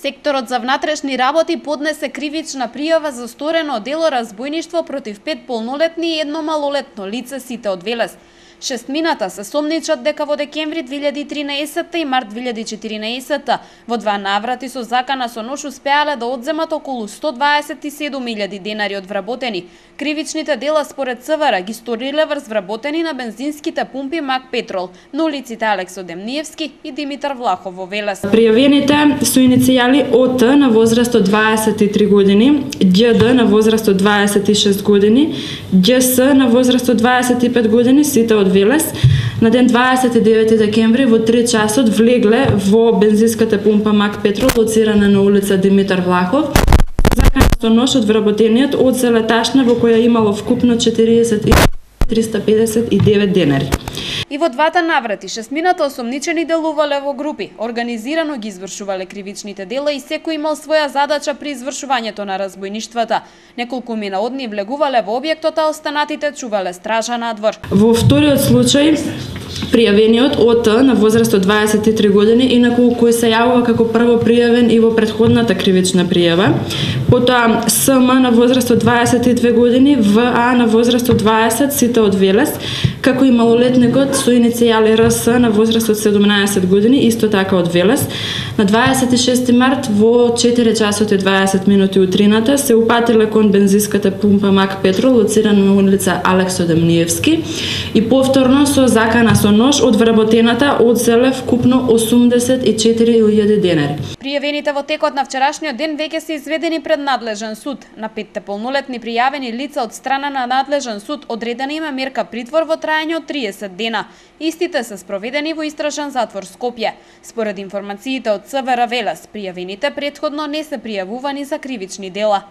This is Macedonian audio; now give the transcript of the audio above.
Секторот за внатрешни работи поднесе кривична пријава за сторено дело разбојништво против 5 полнолетни и едно малолетно лице, сите од Велес. Шестмината се сомничат дека во декември 2013 и март 2014 во два наврати со закана со нож успеале да одземат околу 127.000 денари од вработени. Кривичните дела според ЦВР ги сториле врз вработени на бензинските пумпи Мак Петрол на улиците Алексо Демниевски и Димитар Влахов во Велес. Пријавените со иницијали ОТ на возраст од 23 години, ДЖ на возраст од 26 години, ДЖС на возраст од 25 години, сите од Велес, на ден 29 декември во 3 часот влегле во бензинската пумпа Мак Петрол, лоцирана на улица Димитар Влахов. Закана со нож од вработениот одзеле ташна во која имало вкупно 40.359 денари. И во двата наврати шестмината осомничени делувале во групи, организирано ги извршувале кривичните дела и секој имал своја задача при извршувањето на разбојништвата. Неколку мина од нив влегувале во објектот, а останатите чувале стража надвор. Во вториот случај, пријавениот ОТ на возраст од 23 години, инаку кој се јавува како прво пријавен и во претходната кривична пријава, потоа СМ на возраст од 22 години, ВА на возраст од 20, сите од Велес, како и малолетникот со иницијали РС на возраст од 17 години, исто така од Велес. На 26 март во 4 часот и 20 минути утрината се упатиле кон бензинската пумпа Мак Петрол, лоцирана на улица Алексо Демниевски, и повторно со закана со нож од вработената одзеле вкупно 84.000 денари. Пријавените во текот на вчерашниот ден веќе се изведени пред надлежен суд. На 5 полнолетни пријавени лица од страна на надлежен суд одредена има мерка притвор во траење од 30 дена. Истите се спроведени во истражен затвор Скопје. Според информациите од ЦВР Велес, пријавените претходно не се пријавувани за кривични дела.